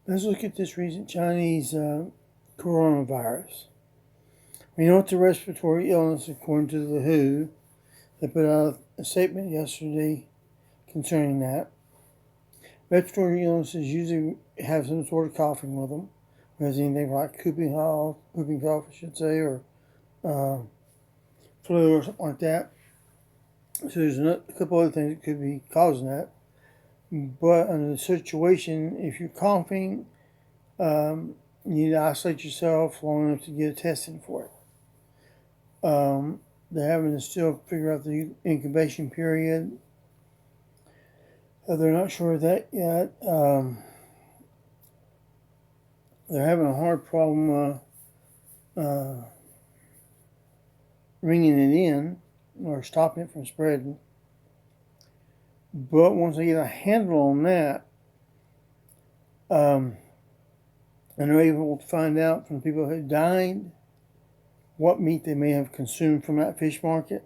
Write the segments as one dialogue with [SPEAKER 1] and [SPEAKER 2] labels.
[SPEAKER 1] Let's look at this recent Chinese coronavirus. We know it's a respiratory illness according to the WHO. They put out a statement yesterday concerning that. Respiratory illnesses usually have some sort of coughing with them. Whether anything like whooping cough, I should say, or flu or something like that. So there's a couple other things that could be causing that. But under the situation, if you're coughing, you need to isolate yourself long enough to get tested for it. They're having to still figure out the incubation period. They're not sure of that yet. They're having a hard problem ringing it in or stopping it from spreading. But once they get a handle on that, and they're able to find out from people who died what meat they may have consumed from that fish market,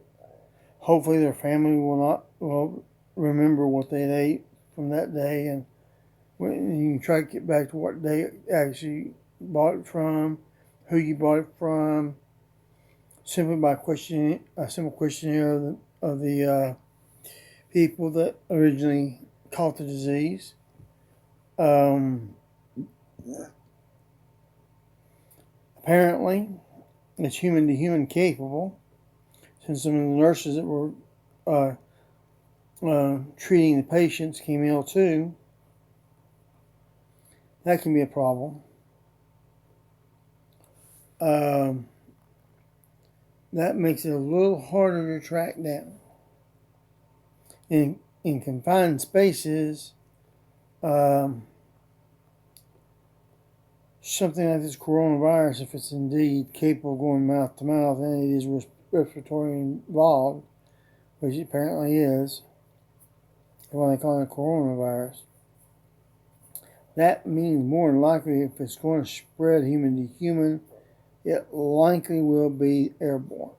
[SPEAKER 1] hopefully their family will remember what they ate from that day, and you can try to get back to what they actually bought it from, who you bought it from, simply by questioning a simple questionnaire of the people that originally caught the disease. Apparently, it's human to human capable, since some of the nurses that were treating the patients came ill too. That can be a problem. That makes it a little harder to track down. In confined spaces, something like this coronavirus, if it's indeed capable of going mouth to mouth and it is respiratory involved, which it apparently is, what they call it coronavirus, that means more than likely if it's going to spread human to human, it likely will be airborne.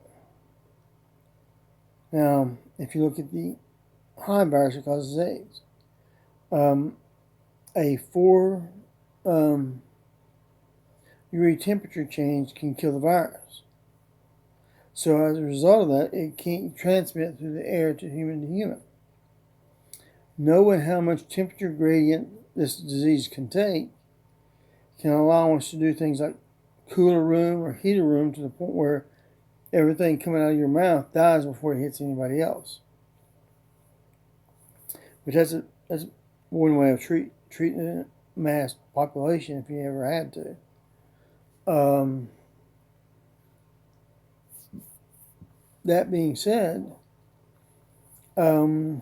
[SPEAKER 1] Now, if you look at the Hive virus that causes AIDS, a 4 degree temperature change can kill the virus. So as a result of that, it can't transmit through the air to human. Knowing how much temperature gradient this disease can take can allow us to do things like cool a room or heat a room to the point where everything coming out of your mouth dies before it hits anybody else. Which that's one way of treating a mass population if you ever had to. That being said, getting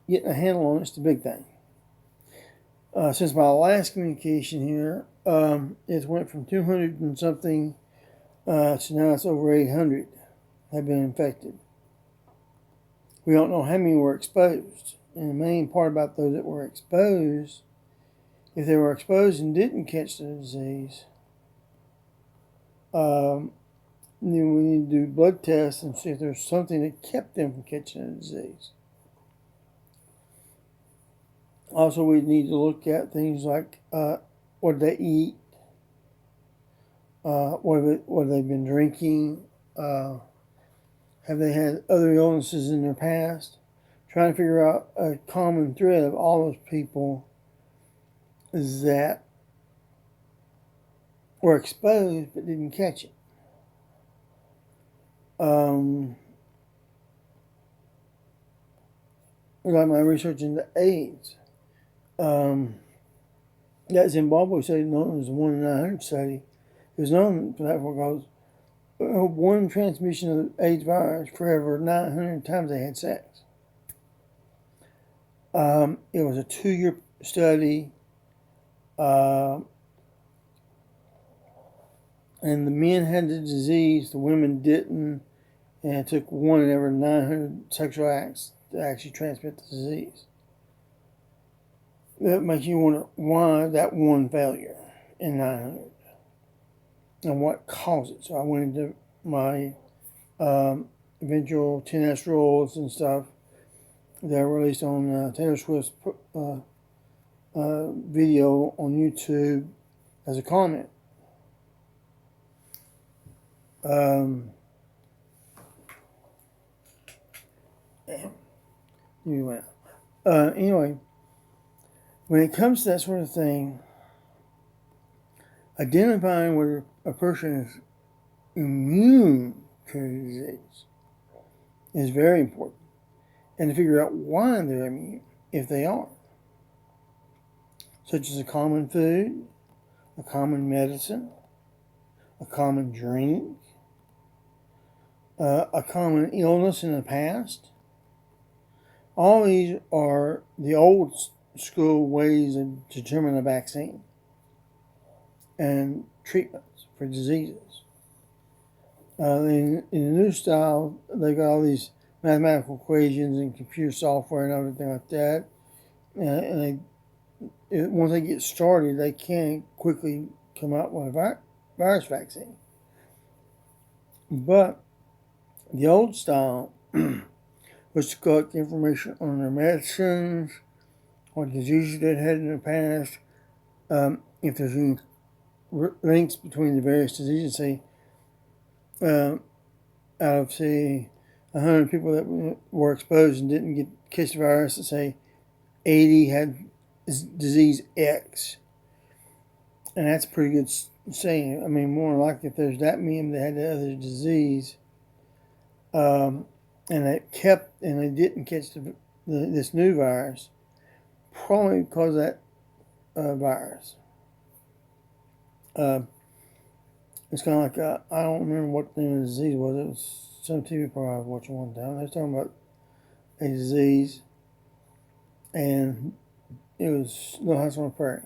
[SPEAKER 1] a handle on it's the big thing. Since my last communication here, it went from 200 and something to now it's over 800 have been infected. We don't know how many were exposed. And the main part about those that were exposed, if they were exposed and didn't catch the disease, then we need to do blood tests and see if there's something that kept them from catching the disease. Also, we need to look at things like what they eat, what have they been drinking, have they had other illnesses in their past? Trying to figure out a common thread of all those people that were exposed but didn't catch it. Like my research into AIDS. That Zimbabwe study, known as the 1 in 900 study, is known for that because one transmission of the AIDS virus for every 900 times they had sex. It was a 2-year study, and the men had the disease, the women didn't, and it took 1 in every 900 sexual acts to actually transmit the disease. That makes you wonder why that one failure in 900 and what caused it. So I went into my eventual 10S rolls and stuff that are released on Taylor Swift's video on YouTube as a comment. Anyway, when it comes to that sort of thing, identifying whether a person is immune to the disease is very important, and to figure out why they're immune, if they are, such as a common food, a common medicine, a common drink, a common illness in the past. All these are the old school ways of determining a vaccine and treatments for diseases. In the new style, they've got all these mathematical equations and computer software and everything like that. Once they get started, they can quickly come up with a virus vaccine. But the old style was to collect information on their medicines, what diseases they'd had in the past, if there's any links between the various diseases. Say, out of, say, 100 people that were exposed and didn't catch the virus, let's say 80 had disease X. And that's a pretty good saying. I mean, more likely if there's that many that had the other disease, and they didn't catch this new virus, probably because of that virus. It's kind of like, I don't remember what the name of the disease was. It was some TV program I was watching one time. They were talking about a disease, and it was Little House on the Prairie.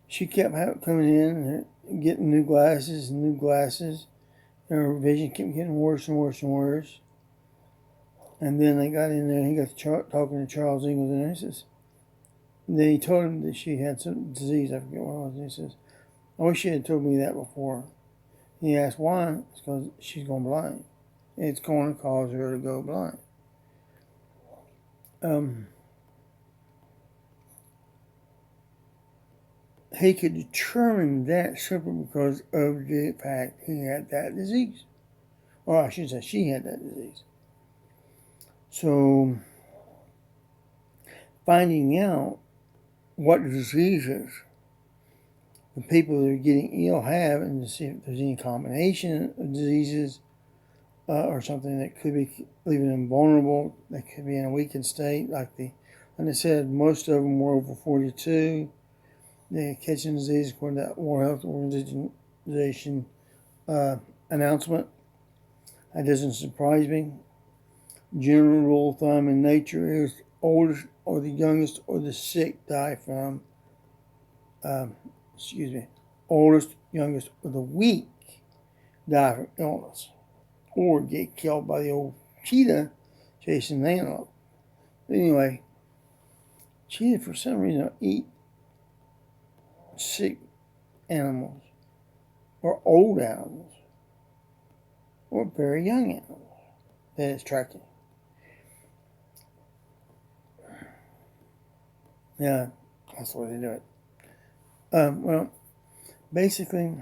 [SPEAKER 1] She kept coming in and getting new glasses, and her vision kept getting worse and worse and worse. And then they got in there, and he got talking to Charles Ingalls, and he says, then he told him that she had some disease. I forget what it was. And he says, I wish she had told me that before. He asked why. It's because she's going blind. It's going to cause her to go blind. He could determine that simply because of the fact he had that disease. Or I should say she had that disease. So, finding out what diseases the people that are getting ill have, and to see if there's any combination of diseases or something that could be leaving them vulnerable, that could be in a weakened state, like I said, most of them were over 42. They're catching disease according to that World Health Organization announcement. That doesn't surprise me. General rule of thumb in nature is oldest or the youngest or the sick die from, oldest, youngest, or the weak die from illness or get killed by the old cheetah chasing the antelope. But anyway, cheetah for some reason eat sick animals or old animals or very young animals that it's tracking. Yeah, that's the way they do it. Well, basically,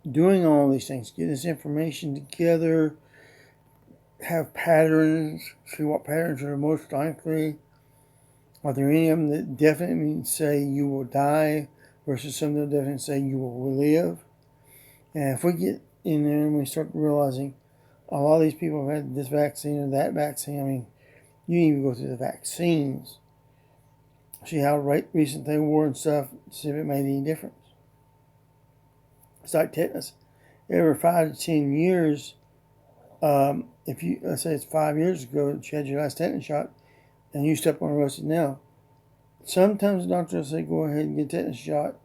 [SPEAKER 1] doing all these things, get this information together, have patterns, see what patterns are most likely. Are there any of them that definitely say you will die versus some that definitely say you will live? And if we get in there and we start realizing a lot of these people have had this vaccine or that vaccine, I mean, you even go through the vaccines, see how recent they were and stuff, see if it made any difference. It's like tetanus. Every 5 to 10 years, if you, let's say it's 5 years ago that you had your last tetanus shot, and you step on a rusted nail, sometimes the doctor will say go ahead and get a tetanus shot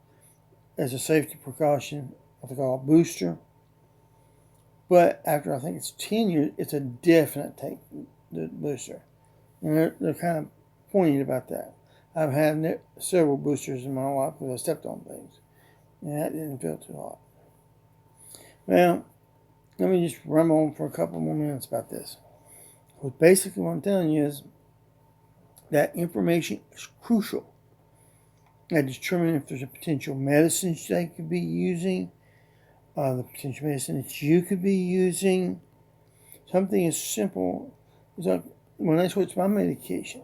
[SPEAKER 1] as a safety precaution, what they call a booster. But after I think it's 10 years, it's a definite take the booster. And they're kind of pointed about that. I've had several boosters in my life because I stepped on things. And that didn't feel too hot. Well, let me just ramble on for a couple more minutes about this. But basically what I'm telling you is that information is crucial I determine if there's a potential medicine they could be using, the potential medicine that you could be using. Something as simple as like when I switch my medication.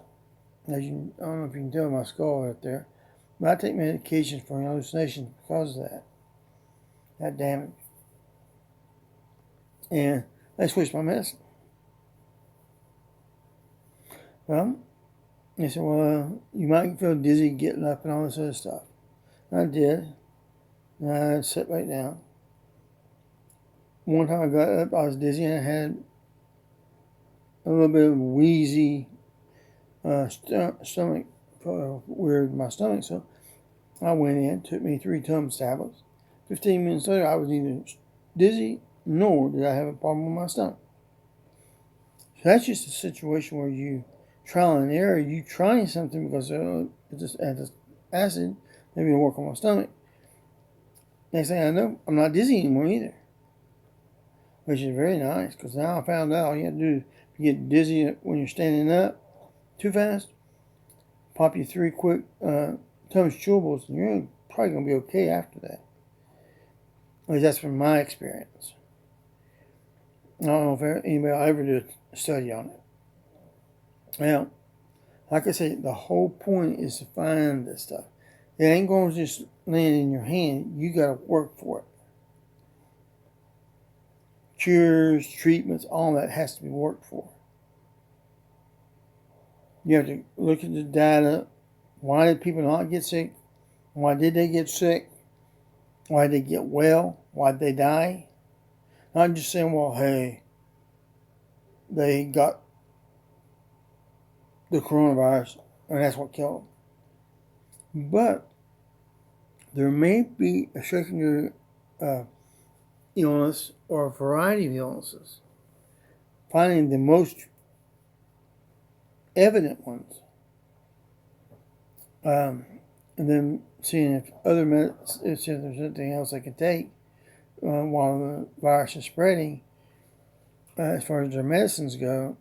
[SPEAKER 1] I don't know if you can tell my skull right there, but I take medications for hallucinations because of that damage. And I switched my medicine. Well, they said, well, you might feel dizzy getting up and all this other stuff. And I did. And I sat right down. One time I got up, I was dizzy, and I had a little bit of wheezy stomach, weird in my stomach. So I went in, took me 3 Tums tablets. 15 minutes later, I was neither dizzy nor did I have a problem with my stomach. So that's just a situation where you trial and error. You trying something because it's just acid, maybe it'll work on my stomach. Next thing I know, I'm not dizzy anymore either, which is very nice because now I found out all you have to do if you get dizzy when you're standing up too fast, pop you 3 quick Tums chewables, and you're probably going to be okay after that. At least that's from my experience. I don't know if anybody will ever do a study on it. Now, like I said, the whole point is to find this stuff. It ain't going to just land in your hand. You got to work for it. Cures, treatments, all that has to be worked for. You have to look at the data. Why did people not get sick? Why did they get sick? Why did they get well? Why did they die? Not just saying, well, hey, they got the coronavirus and that's what killed them. But there may be a secondary illness or a variety of illnesses. Finding the most evident ones. And then seeing if if there's anything else they can take while the virus is spreading, as far as their medicines go,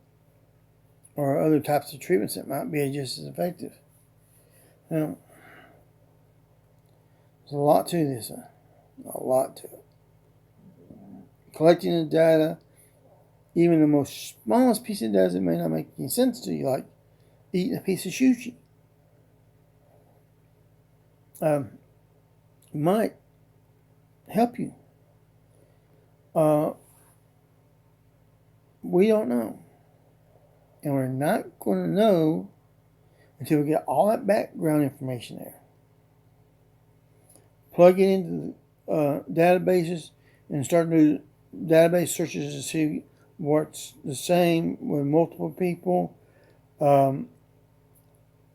[SPEAKER 1] or other types of treatments that might be just as effective. Now, there's a lot to this, a lot to it. Collecting the data, even the most smallest piece of data that may not make any sense to you, like eating a piece of sushi, might help you. We don't know. And we're not going to know until we get all that background information there. Plug it into the databases and start doing database searches to see what's the same with multiple people.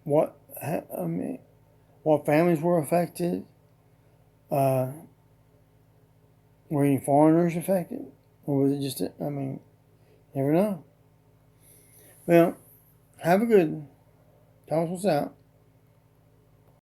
[SPEAKER 1] What families were affected. Were any foreigners affected? Or was it just, never know. Well, have a good one. Tell us what's out.